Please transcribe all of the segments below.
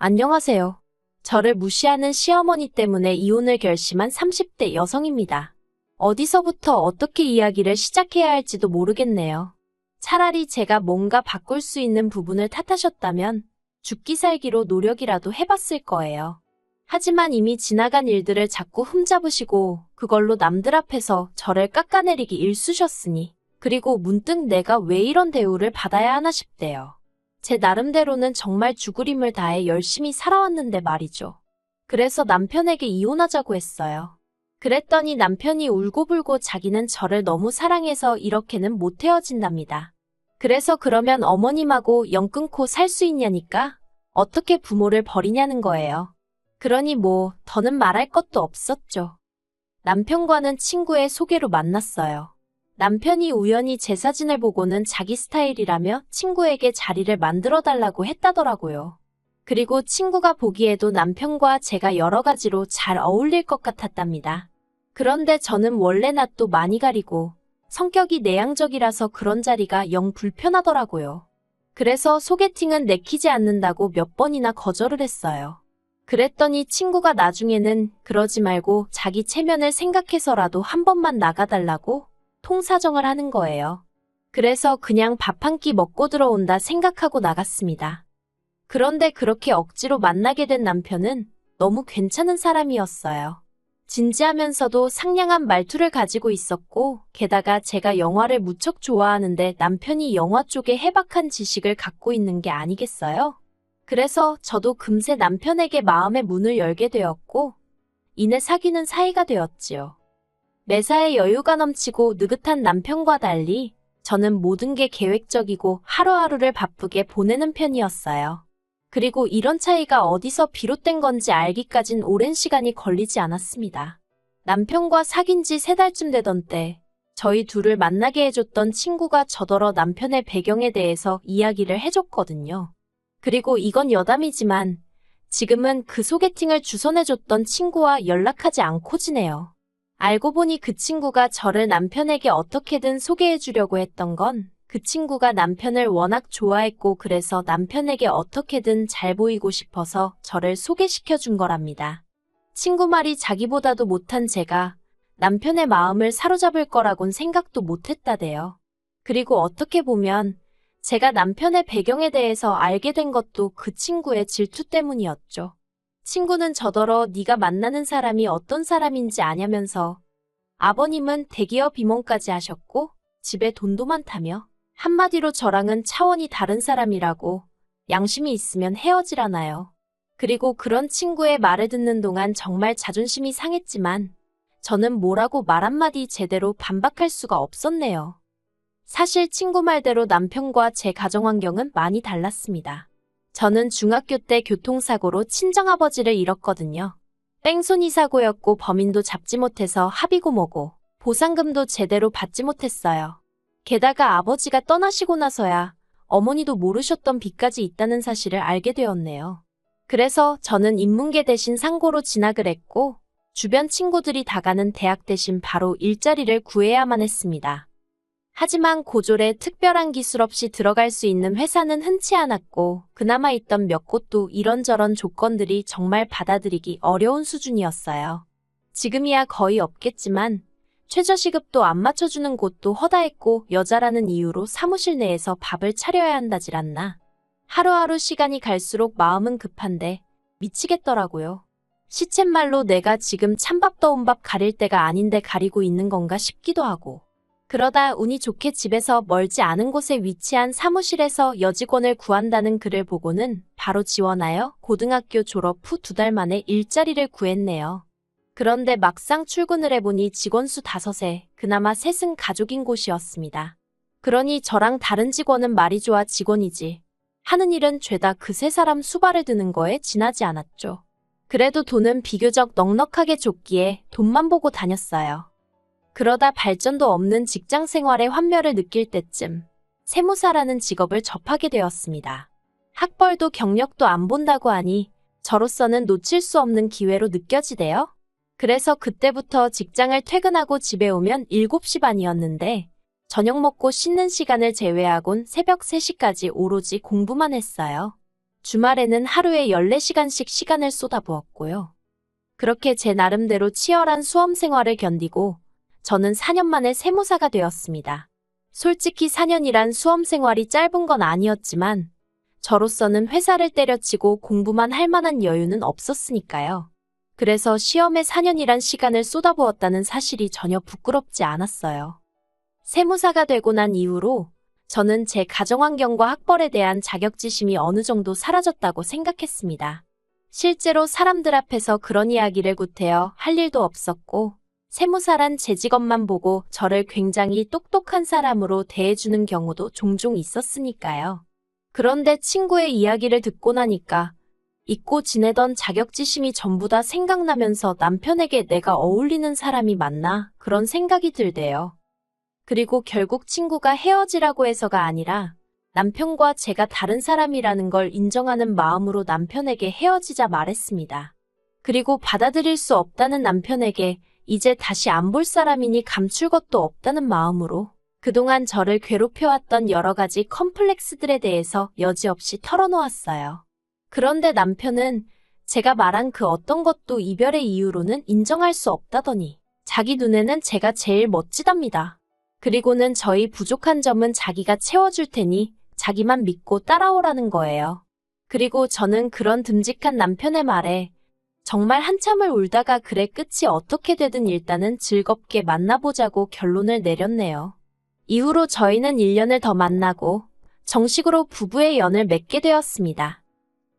안녕하세요. 저를 무시하는 시어머니 때문에 이혼을 결심한 30대 여성입니다. 어디서부터 어떻게 이야기를 시작해야 할지도 모르겠네요. 차라리 제가 뭔가 바꿀 수 있는 부분을 탓하셨다면 죽기 살기로 노력이라도 해봤을 거예요. 하지만 이미 지나간 일들을 자꾸 흠잡으시고 그걸로 남들 앞에서 저를 깎아내리기 일쑤셨으니 그리고 문득 내가 왜 이런 대우를 받아야 하나 싶대요. 제 나름대로는 정말 죽을 힘을 다해 열심히 살아왔는데 말이죠. 그래서 남편에게 이혼하자고 했어요. 그랬더니 남편이 울고불고 자기는 저를 너무 사랑해서 이렇게는 못 헤어진답니다. 그래서 그러면 어머님하고 연 끊고 살 수 있냐니까? 어떻게 부모를 버리냐는 거예요. 그러니 뭐 더는 말할 것도 없었죠. 남편과는 친구의 소개로 만났어요. 남편이 우연히 제 사진을 보고는 자기 스타일이라며 친구에게 자리를 만들어달라고 했다더라고요. 그리고 친구가 보기에도 남편과 제가 여러 가지로 잘 어울릴 것 같았답니다. 그런데 저는 원래 낯도 많이 가리고 성격이 내향적이라서 그런 자리가 영 불편하더라고요. 그래서 소개팅은 내키지 않는다고 몇 번이나 거절을 했어요. 그랬더니 친구가 나중에는 그러지 말고 자기 체면을 생각해서라도 한 번만 나가달라고 통사정을 하는 거예요. 그래서 그냥 밥 한 끼 먹고 들어온다 생각하고 나갔습니다. 그런데 그렇게 억지로 만나게 된 남편은 너무 괜찮은 사람이었어요. 진지하면서도 상냥한 말투를 가지고 있었고 게다가 제가 영화를 무척 좋아하는데 남편이 영화 쪽에 해박한 지식을 갖고 있는 게 아니겠어요? 그래서 저도 금세 남편에게 마음의 문을 열게 되었고 이내 사귀는 사이가 되었지요. 매사에 여유가 넘치고 느긋한 남편과 달리 저는 모든 게 계획적이고 하루하루를 바쁘게 보내는 편이었어요. 그리고 이런 차이가 어디서 비롯된 건지 알기까진 오랜 시간이 걸리지 않았습니다. 남편과 사귄 지 3달쯤 되던 때 저희 둘을 만나게 해줬던 친구가 저더러 남편의 배경에 대해서 이야기를 해줬거든요. 그리고 이건 여담이지만 지금은 그 소개팅을 주선해줬던 친구와 연락하지 않고 지내요. 알고 보니 그 친구가 저를 남편에게 어떻게든 소개해주려고 했던 건 그 친구가 남편을 워낙 좋아했고 그래서 남편에게 어떻게든 잘 보이고 싶어서 저를 소개시켜준 거랍니다. 친구 말이 자기보다도 못한 제가 남편의 마음을 사로잡을 거라곤 생각도 못했다대요. 그리고 어떻게 보면 제가 남편의 배경에 대해서 알게 된 것도 그 친구의 질투 때문이었죠. 친구는 저더러 네가 만나는 사람이 어떤 사람인지 아냐면서 아버님은 대기업 임원까지 하셨고 집에 돈도 많다며 한마디로 저랑은 차원이 다른 사람이라고 양심이 있으면 헤어지라나요. 그리고 그런 친구의 말을 듣는 동안 정말 자존심이 상했지만 저는 뭐라고 말 한마디 제대로 반박할 수가 없었네요. 사실 친구 말대로 남편과 제 가정 환경은 많이 달랐습니다. 저는 중학교 때 교통사고로 친정아버지를 잃었거든요. 뺑소니 사고였고 범인도 잡지 못해서 합의고 뭐고 보상금도 제대로 받지 못했어요. 게다가 아버지가 떠나시고 나서야 어머니도 모르셨던 빚까지 있다는 사실을 알게 되었네요. 그래서 저는 인문계 대신 상고로 진학을 했고 주변 친구들이 다 가는 대학 대신 바로 일자리를 구해야만 했습니다. 하지만 고졸에 특별한 기술 없이 들어갈 수 있는 회사는 흔치 않았고 그나마 있던 몇 곳도 이런저런 조건들이 정말 받아들이기 어려운 수준이었어요. 지금이야 거의 없겠지만 최저시급도 안 맞춰주는 곳도 허다했고 여자라는 이유로 사무실 내에서 밥을 차려야 한다질 않나. 하루하루 시간이 갈수록 마음은 급한데 미치겠더라고요. 시쳇말로 내가 지금 찬밥 더운 밥 가릴 때가 아닌데 가리고 있는 건가 싶기도 하고. 그러다 운이 좋게 집에서 멀지 않은 곳에 위치한 사무실에서 여직원을 구한다는 글을 보고는 바로 지원하여 고등학교 졸업 후 2달 만에 일자리를 구했네요. 그런데 막상 출근을 해보니 직원 수 5에 그나마 셋은 가족인 곳이었습니다. 그러니 저랑 다른 직원은 말이 좋아 직원이지. 하는 일은 죄다 그 3사람 수발을 드는 거에 지나지 않았죠. 그래도 돈은 비교적 넉넉하게 줬기에 돈만 보고 다녔어요. 그러다 발전도 없는 직장 생활의 환멸을 느낄 때쯤 세무사라는 직업을 접하게 되었습니다. 학벌도 경력도 안 본다고 하니 저로서는 놓칠 수 없는 기회로 느껴지대요. 그래서 그때부터 직장을 퇴근하고 집에 오면 7시 반이었는데 저녁 먹고 씻는 시간을 제외하곤 새벽 3시까지 오로지 공부만 했어요. 주말에는 하루에 14시간씩 시간을 쏟아부었고요. 그렇게 제 나름대로 치열한 수험 생활을 견디고 저는 4년 만에 세무사가 되었습니다. 솔직히 4년이란 수험 생활이 짧은 건 아니었지만 저로서는 회사를 때려치고 공부만 할 만한 여유는 없었으니까요. 그래서 시험에 4년이란 시간을 쏟아부었다는 사실이 전혀 부끄럽지 않았어요. 세무사가 되고 난 이후로 저는 제 가정환경과 학벌에 대한 자격지심이 어느 정도 사라졌다고 생각했습니다. 실제로 사람들 앞에서 그런 이야기를 구태여 할 일도 없었고 세무사란 제 직업만 보고 저를 굉장히 똑똑한 사람으로 대해주는 경우도 종종 있었으니까요. 그런데 친구의 이야기를 듣고 나니까 잊고 지내던 자격지심이 전부 다 생각나면서 남편에게 내가 어울리는 사람이 맞나 그런 생각이 들대요. 그리고 결국 친구가 헤어지라고 해서가 아니라 남편과 제가 다른 사람이라는 걸 인정하는 마음으로 남편에게 헤어지자 말했습니다. 그리고 받아들일 수 없다는 남편에게 이제 다시 안 볼 사람이니 감출 것도 없다는 마음으로 그동안 저를 괴롭혀왔던 여러 가지 컴플렉스들에 대해서 여지없이 털어놓았어요. 그런데 남편은 제가 말한 그 어떤 것도 이별의 이유로는 인정할 수 없다더니 자기 눈에는 제가 제일 멋지답니다. 그리고는 저희 부족한 점은 자기가 채워줄 테니 자기만 믿고 따라오라는 거예요. 그리고 저는 그런 듬직한 남편의 말에 정말 한참을 울다가 그래 끝이 어떻게 되든 일단은 즐겁게 만나보자고 결론을 내렸네요. 이후로 저희는 1년을 더 만나고 정식으로 부부의 연을 맺게 되었습니다.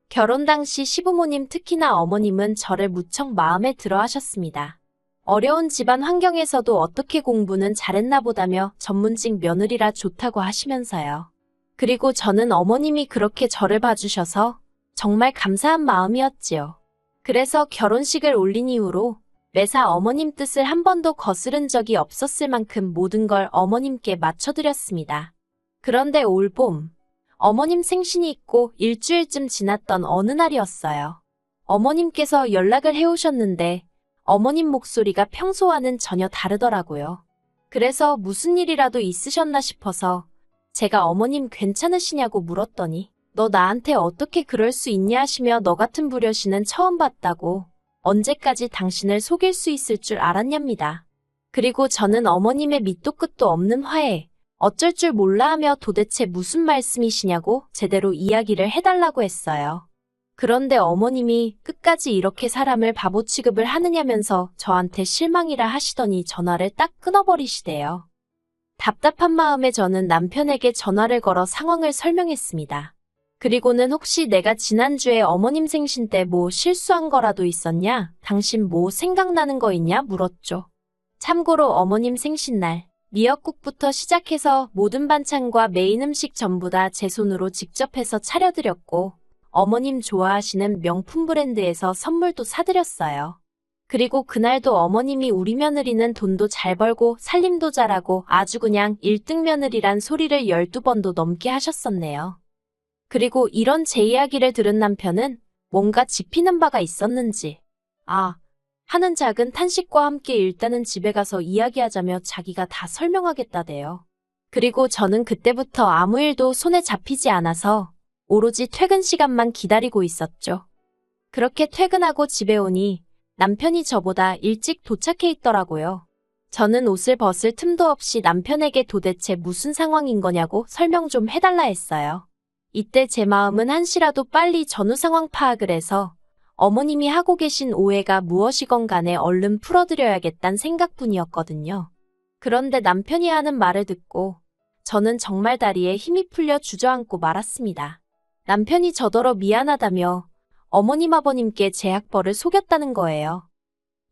결혼 당시 시부모님 특히나 어머님은 저를 무척 마음에 들어 하셨습니다. 어려운 집안 환경에서도 어떻게 공부는 잘했나 보다며 전문직 며느리라 좋다고 하시면서요. 그리고 저는 어머님이 그렇게 저를 봐주셔서 정말 감사한 마음이었지요. 그래서 결혼식을 올린 이후로 매사 어머님 뜻을 한 번도 거스른 적이 없었을 만큼 모든 걸 어머님께 맞춰드렸습니다. 그런데 올봄, 어머님 생신이 있고 일주일쯤 지났던 어느 날이었어요. 어머님께서 연락을 해오셨는데 어머님 목소리가 평소와는 전혀 다르더라고요. 그래서 무슨 일이라도 있으셨나 싶어서 제가 어머님 괜찮으시냐고 물었더니 너 나한테 어떻게 그럴 수 있냐 하시며 너 같은 불효신은 처음 봤다고 언제까지 당신을 속일 수 있을 줄 알았냐입니다. 그리고 저는 어머님의 밑도 끝도 없는 화에 어쩔 줄 몰라 하며 도대체 무슨 말씀이시냐고 제대로 이야기를 해달라고 했어요. 그런데 어머님이 끝까지 이렇게 사람을 바보 취급을 하느냐면서 저한테 실망이라 하시더니 전화를 딱 끊어버리시대요. 답답한 마음에 저는 남편에게 전화를 걸어 상황을 설명했습니다. 그리고는 혹시 내가 지난주에 어머님 생신 때 뭐 실수한 거라도 있었냐? 당신 뭐 생각나는 거 있냐? 물었죠. 참고로 어머님 생신날 미역국부터 시작해서 모든 반찬과 메인 음식 전부 다 제 손으로 직접 해서 차려드렸고 어머님 좋아하시는 명품 브랜드에서 선물도 사드렸어요. 그리고 그날도 어머님이 우리 며느리는 돈도 잘 벌고 살림도 잘하고 아주 그냥 1등 며느리란 소리를 12번도 넘게 하셨었네요. 그리고 이런 제 이야기를 들은 남편은 뭔가 짚히는 바가 있었는지 하는 작은 탄식과 함께 일단은 집에 가서 이야기하자며 자기가 다 설명하겠다대요. 그리고 저는 그때부터 아무 일도 손에 잡히지 않아서 오로지 퇴근 시간만 기다리고 있었죠. 그렇게 퇴근하고 집에 오니 남편이 저보다 일찍 도착해 있더라고요. 저는 옷을 벗을 틈도 없이 남편에게 도대체 무슨 상황인 거냐고 설명 좀 해달라 했어요. 이때 제 마음은 한시라도 빨리 전후 상황 파악을 해서 어머님이 하고 계신 오해가 무엇이건 간에 얼른 풀어드려야겠다는 생각뿐이었거든요. 그런데 남편이 하는 말을 듣고 저는 정말 다리에 힘이 풀려 주저앉고 말았습니다. 남편이 저더러 미안하다며 어머님 아버님께 제 학벌을 속였다는 거예요.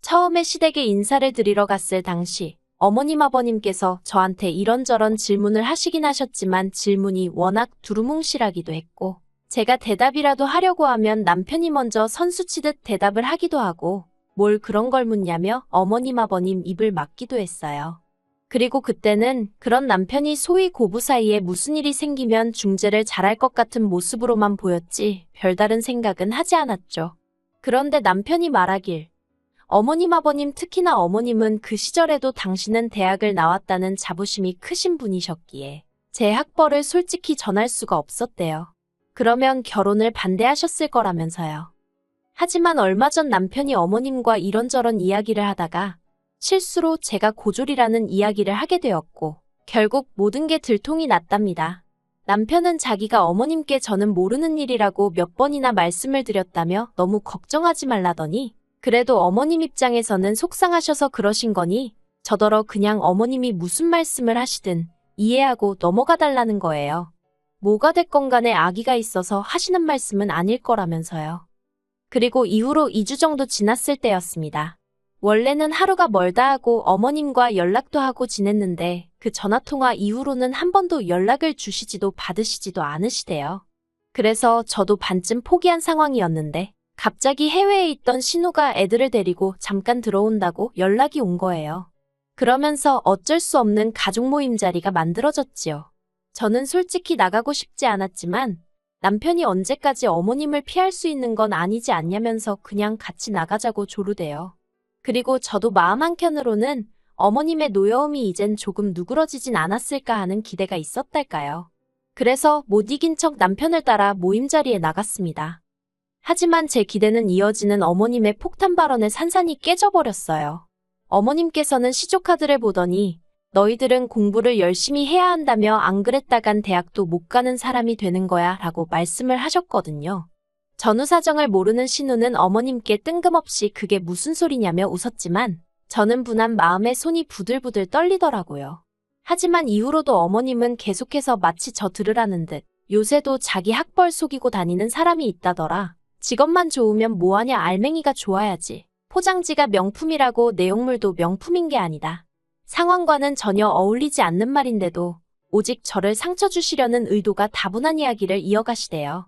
처음에 시댁에 인사를 드리러 갔을 당시 어머님 아버님께서 저한테 이런저런 질문을 하시긴 하셨지만 질문이 워낙 두루뭉실하기도 했고 제가 대답이라도 하려고 하면 남편이 먼저 선수 치듯 대답을 하기도 하고 뭘 그런 걸 묻냐며 어머님 아버님 입을 막기도 했어요. 그리고 그때는 그런 남편이 소위 고부 사이에 무슨 일이 생기면 중재를 잘할 것 같은 모습으로만 보였지 별다른 생각은 하지 않았죠. 그런데 남편이 말하길 어머님 아버님 특히나 어머님은 그 시절에도 당신은 대학을 나왔다는 자부심이 크신 분이셨기에 제 학벌을 솔직히 전할 수가 없었대요. 그러면 결혼을 반대하셨을 거라면서요. 하지만 얼마 전 남편이 어머님과 이런저런 이야기를 하다가 실수로 제가 고졸이라는 이야기를 하게 되었고 결국 모든 게 들통이 났답니다. 남편은 자기가 어머님께 저는 모르는 일이라고 몇 번이나 말씀을 드렸다며 너무 걱정하지 말라더니 그래도 어머님 입장에서는 속상하셔서 그러신 거니 저더러 그냥 어머님이 무슨 말씀을 하시든 이해하고 넘어가 달라는 거예요. 뭐가 됐건 간에 아기가 있어서 하시는 말씀은 아닐 거라면서요. 그리고 이후로 2주 정도 지났을 때였습니다. 원래는 하루가 멀다 하고 어머님과 연락도 하고 지냈는데 그 전화통화 이후로는 한 번도 연락을 주시지도 받으시지도 않으시대요. 그래서 저도 반쯤 포기한 상황이었는데 갑자기 해외에 있던 신우가 애들을 데리고 잠깐 들어온다고 연락이 온 거예요. 그러면서 어쩔 수 없는 가족 모임 자리가 만들어졌지요. 저는 솔직히 나가고 싶지 않았지만 남편이 언제까지 어머님을 피할 수 있는 건 아니지 않냐면서 그냥 같이 나가자고 조르대요. 그리고 저도 마음 한켠으로는 어머님의 노여움이 이젠 조금 누그러지진 않았을까 하는 기대가 있었달까요. 그래서 못 이긴 척 남편을 따라 모임 자리에 나갔습니다. 하지만 제 기대는 이어지는 어머님의 폭탄 발언에 산산이 깨져버렸어요. 어머님께서는 시조카드를 보더니 너희들은 공부를 열심히 해야 한다며 안 그랬다간 대학도 못 가는 사람이 되는 거야 라고 말씀을 하셨거든요. 전후 사정을 모르는 신우는 어머님께 뜬금없이 그게 무슨 소리냐며 웃었지만 저는 분한 마음에 손이 부들부들 떨리더라고요. 하지만 이후로도 어머님은 계속해서 마치 저 들으라는 듯 요새도 자기 학벌 속이고 다니는 사람이 있다더라. 직업만 좋으면 뭐하냐 알맹이가 좋아야지. 포장지가 명품이라고 내용물도 명품인 게 아니다. 상황과는 전혀 어울리지 않는 말인데도 오직 저를 상처 주시려는 의도가 다분한 이야기를 이어가시대요.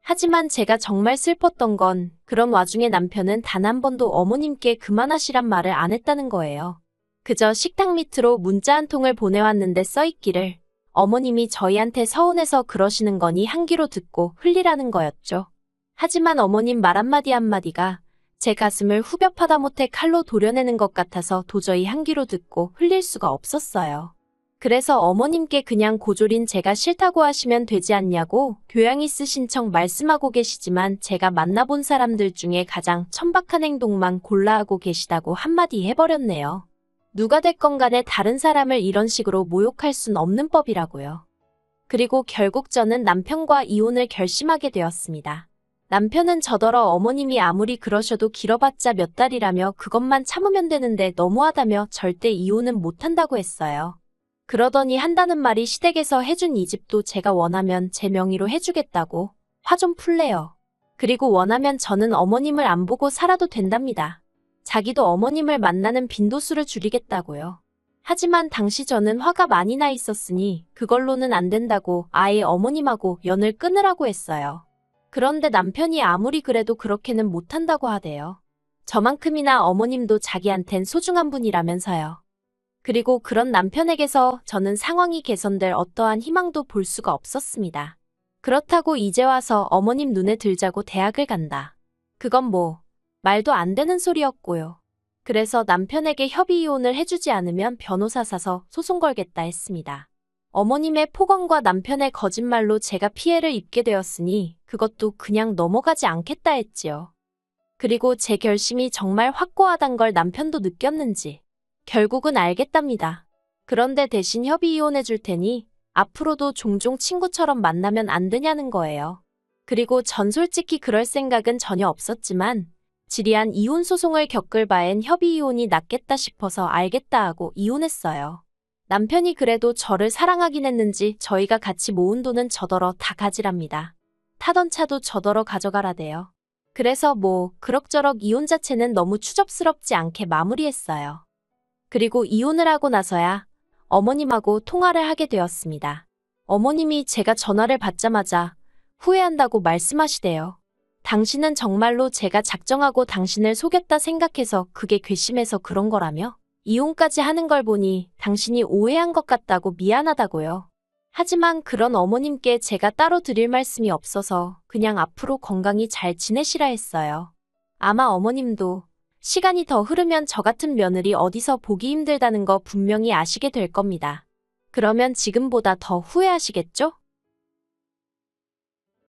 하지만 제가 정말 슬펐던 건 그런 와중에 남편은 단 한 번도 어머님께 그만하시란 말을 안 했다는 거예요. 그저 식탁 밑으로 문자 한 통을 보내왔는데 써있기를 어머님이 저희한테 서운해서 그러시는 거니 한 귀로 듣고 흘리라는 거였죠. 하지만 어머님 말 한마디 한마디가 제 가슴을 후벼 파다 못해 칼로 도려내는 것 같아서 도저히 한 귀로 듣고 흘릴 수가 없었어요. 그래서 어머님께 그냥 고졸인 제가 싫다고 하시면 되지 않냐고 교양 있으신 척 말씀하고 계시지만 제가 만나본 사람들 중에 가장 천박한 행동만 골라하고 계시다고 한마디 해버렸네요. 누가 됐건 간에 다른 사람을 이런 식으로 모욕할 순 없는 법이라고요. 그리고 결국 저는 남편과 이혼을 결심하게 되었습니다. 남편은 저더러 어머님이 아무리 그러셔도 길어봤자 몇 달이라며 그것만 참으면 되는데 너무하다며 절대 이혼은 못한다고 했어요. 그러더니 한다는 말이 시댁에서 해준 이 집도 제가 원하면 제 명의로 해주겠다고 화 좀 풀래요. 그리고 원하면 저는 어머님을 안 보고 살아도 된답니다. 자기도 어머님을 만나는 빈도수를 줄이겠다고요. 하지만 당시 저는 화가 많이 나 있었으니 그걸로는 안 된다고 아예 어머님하고 연을 끊으라고 했어요. 그런데 남편이 아무리 그래도 그렇게는 못한다고 하대요. 저만큼이나 어머님도 자기한텐 소중한 분이라면서요. 그리고 그런 남편에게서 저는 상황이 개선될 어떠한 희망도 볼 수가 없었습니다. 그렇다고 이제 와서 어머님 눈에 들자고 대학을 간다. 그건 뭐 말도 안 되는 소리였고요. 그래서 남편에게 협의 이혼을 해주지 않으면 변호사 사서 소송 걸겠다 했습니다. 어머님의 폭언과 남편의 거짓말로 제가 피해를 입게 되었으니 그것도 그냥 넘어가지 않겠다 했지요. 그리고 제 결심이 정말 확고하단 걸 남편도 느꼈는지 결국은 알겠답니다. 그런데 대신 협의 이혼해 줄 테니 앞으로도 종종 친구처럼 만나면 안 되냐는 거예요. 그리고 전 솔직히 그럴 생각은 전혀 없었지만 지리한 이혼 소송을 겪을 바엔 협의 이혼이 낫겠다 싶어서 알겠다 하고 이혼했어요. 남편이 그래도 저를 사랑하긴 했는지 저희가 같이 모은 돈은 저더러 다 가지랍니다. 타던 차도 저더러 가져가라대요. 그래서 뭐 그럭저럭 이혼 자체는 너무 추접스럽지 않게 마무리했어요. 그리고 이혼을 하고 나서야 어머님하고 통화를 하게 되었습니다. 어머님이 제가 전화를 받자마자 후회한다고 말씀하시대요. 당신은 정말로 제가 작정하고 당신을 속였다 생각해서 그게 괘씸해서 그런 거라며? 이혼까지 하는 걸 보니 당신이 오해한 것 같다고 미안하다고요. 하지만 그런 어머님께 제가 따로 드릴 말씀이 없어서 그냥 앞으로 건강히 잘 지내시라 했어요. 아마 어머님도 시간이 더 흐르면 저 같은 며느리 어디서 보기 힘들다는 거 분명히 아시게 될 겁니다. 그러면 지금보다 더 후회하시겠죠?